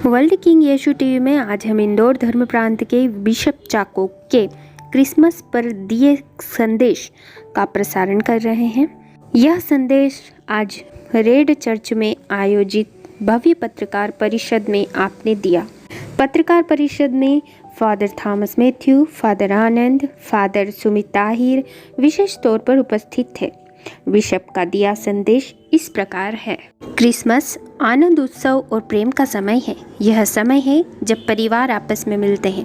World king यीशु TV में आज हम इंदौर धर्म प्रांत के बिशप चाको के क्रिसमस पर दिए संदेश का प्रसारण कर रहे हैं। यह संदेश आज रेड चर्च में आयोजित भव्य पत्रकार परिषद में आपने दिया। पत्रकार परिषद में फादर थॉमस मैथ्यू, फादर आनंद, फादर सुमित ताहिर विशेष तौर पर उपस्थित थे। बिशप का दिया संदेश इस प्रकार है। क्रिसमस आनंद, उत्सव और प्रेम का समय है। यह समय है जब परिवार आपस में मिलते हैं,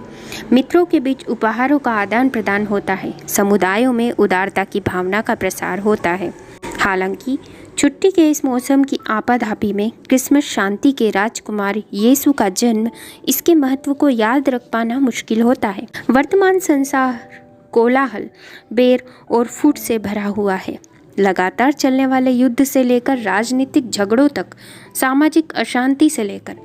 मित्रों के बीच उपहारों का आदान प्रदान होता है, समुदायों में उदारता की भावना का प्रसार होता है। हालांकि छुट्टी के इस मौसम की आपाधापी में क्रिसमस शांति के राजकुमार यीशु का जन्म, इसके महत्व को याद रख पाना मुश्किल होता है। वर्तमान संसार कोलाहल, बेर और फूट से भरा हुआ है। लगातार चलने वाले युद्ध से लेकर राजनीतिक झगड़ों तक, सामाजिक अशांति से लेकर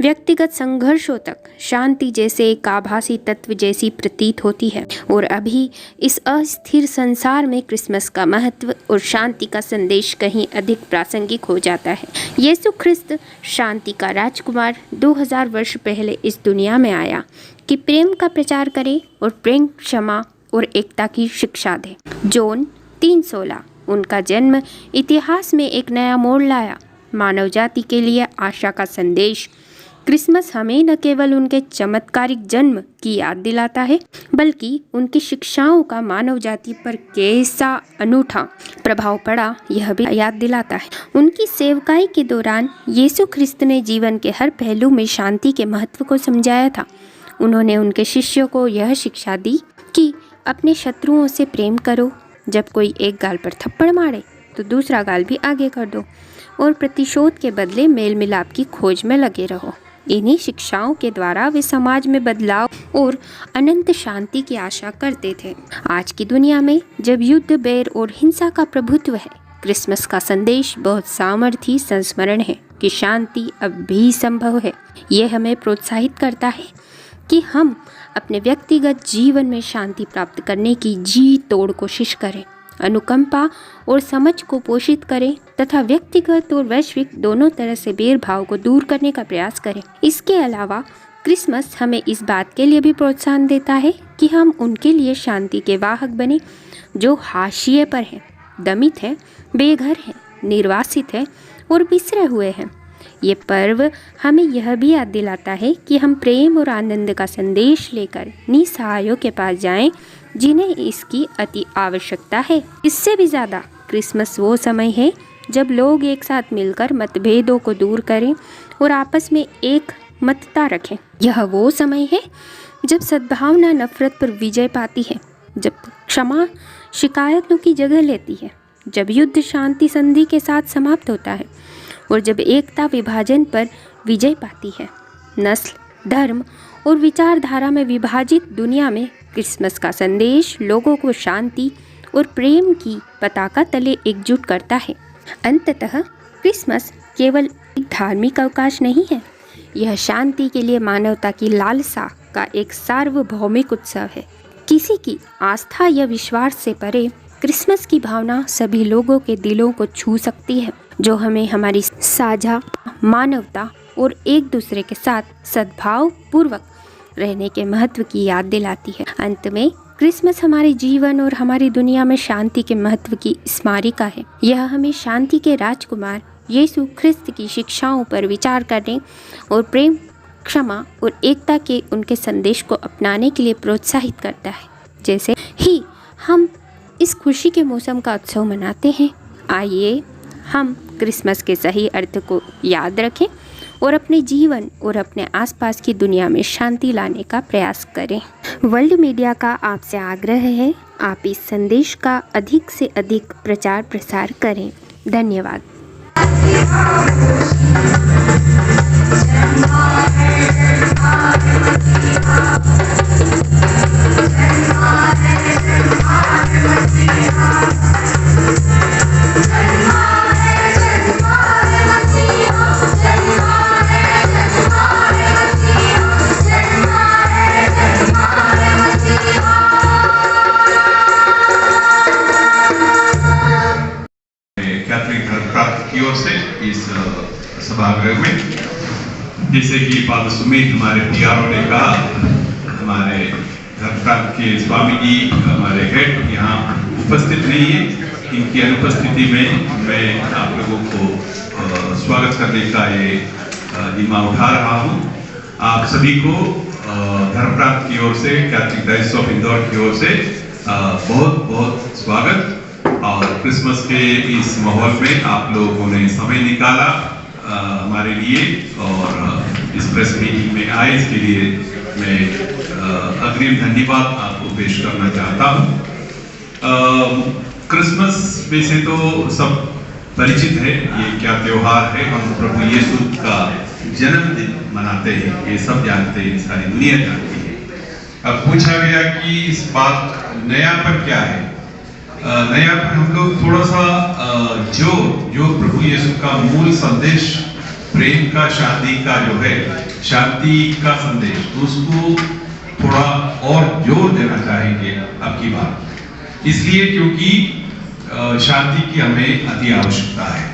व्यक्तिगत संघर्षों तक शांति जैसे एक आभासी तत्व जैसी प्रतीत होती है। और अभी इस अस्थिर संसार में क्रिसमस का महत्व और शांति का संदेश कहीं अधिक प्रासंगिक हो जाता है। यीशु ख्रिस्त शांति का राजकुमार 2000 वर्ष पहले इस दुनिया में आया कि प्रेम का प्रचार करे और प्रेम, क्षमा और एकता की शिक्षा दे। जॉन 3:16। उनका जन्म इतिहास में एक नया मोड़ लाया, मानव जाति के लिए आशा का संदेश। क्रिसमस हमें न केवल उनके चमत्कारिक जन्म की याद दिलाता है, बल्कि उनकी शिक्षाओं का मानव जाति पर कैसा अनूठा प्रभाव पड़ा यह भी याद दिलाता है। उनकी सेवकाई के दौरान यीशु ख्रिस्त ने जीवन के हर पहलू में शांति के महत्व को समझाया था। उन्होंने उनके शिष्यों को यह शिक्षा दी कि अपने शत्रुओं से प्रेम करो, जब कोई एक गाल पर थप्पड़ मारे तो दूसरा गाल भी आगे कर दो, और प्रतिशोध के बदले मेल मिलाप की खोज में लगे रहो। इन्हीं शिक्षाओं के द्वारा वे समाज में बदलाव और अनंत शांति की आशा करते थे। आज की दुनिया में जब युद्ध, बैर और हिंसा का प्रभुत्व है, क्रिसमस का संदेश बहुत सामर्थी संस्मरण है कि शांति अब भी संभव है। यह हमें प्रोत्साहित करता है कि हम अपने व्यक्तिगत जीवन में शांति प्राप्त करने की जी तोड़ कोशिश करें, अनुकंपा और समझ को पोषित करें तथा व्यक्तिगत और वैश्विक दोनों तरह से भेदभाव को दूर करने का प्रयास करें। इसके अलावा क्रिसमस हमें इस बात के लिए भी प्रोत्साहन देता है कि हम उनके लिए शांति के वाहक बने जो हाशिए पर हैं, दमित हैं, बेघर हैं, निर्वासित हैं और बिसरे हुए हैं। ये पर्व हमें यह भी याद दिलाता है कि हम प्रेम और आनंद का संदेश लेकर निसहायों के पास जाएं, जिन्हें इसकी अति आवश्यकता है। इससे भी ज़्यादा क्रिसमस वो समय है जब लोग एक साथ मिलकर मतभेदों को दूर करें और आपस में एक मतता रखें। यह वो समय है जब सद्भावना नफरत पर विजय पाती है, जब क्षमा शिकायतों की जगह लेती है, जब युद्ध शांति संधि के साथ समाप्त होता है और जब एकता विभाजन पर विजय पाती है। नस्ल, धर्म और विचारधारा में विभाजित दुनिया में क्रिसमस का संदेश लोगों को शांति और प्रेम की पताका तले एकजुट करता है। अंततः क्रिसमस केवल एक धार्मिक अवकाश नहीं है, यह शांति के लिए मानवता की लालसा का एक सार्वभौमिक उत्सव है। किसी की आस्था या विश्वास से परे क्रिसमस की भावना सभी लोगों के दिलों को छू सकती है, जो हमें हमारी साझा मानवता और एक दूसरे के साथ सद्भाव पूर्वक रहने के महत्व की याद दिलाती है। अंत में क्रिसमस हमारे जीवन और हमारी दुनिया में शांति के महत्व की स्मारिका है। यह हमें शांति के राजकुमार यीशु ख्रिस्त की शिक्षाओं पर विचार करने और प्रेम, क्षमा और एकता के उनके संदेश को अपनाने के लिए प्रोत्साहित करता है। जैसे ही हम इस खुशी के मौसम का उत्सव मनाते हैं, आइए हम क्रिसमस के सही अर्थ को याद रखें और अपने जीवन और अपने आसपास की दुनिया में शांति लाने का प्रयास करें। वर्ल्ड मीडिया का आपसे आग्रह है, आप इस संदेश का अधिक से अधिक प्रचार प्रसार करें। धन्यवाद। कैथलिक धर्म प्राप्त की ओर से इस सभागृह में जैसे कि फादर सुमित हमारे पीआरओ ने कहा, हमारे धर्म प्रांत के स्वामी जी हमारे हेड यहाँ उपस्थित नहीं है। इनकी अनुपस्थिति में मैं आप लोगों को स्वागत करने का ये जिम्मा उठा रहा हूँ। आप सभी को धर्म प्रांत की ओर से, कैथोलिक डायोसिस ऑफ इंदौर की ओर से बहुत बहुत स्वागत। और क्रिसमस के इस माहौल में आप लोगों ने समय निकाला हमारे लिए और इस प्रेस मीटिंग में आए, इसके लिए मैं अग्रिम धन्यवाद आपको पेश करना चाहता हूँ। क्रिसमस में से तो सब परिचित है, ये क्या त्योहार है। हम प्रभु यीशु का जन्मदिन मनाते हैं, ये सब जानते हैं, सारी दुनिया जानती है। अब पूछा गया कि इस बात नयापन क्या है। नयापन हम लोग थोड़ा सा जो प्रभु यीशु का मूल संदेश प्रेम का, शांति का जो है, शांति का संदेश, उसको थोड़ा और जोर देना चाहेंगे अब की बार। इसलिए क्योंकि शांति की हमें अति आवश्यकता है।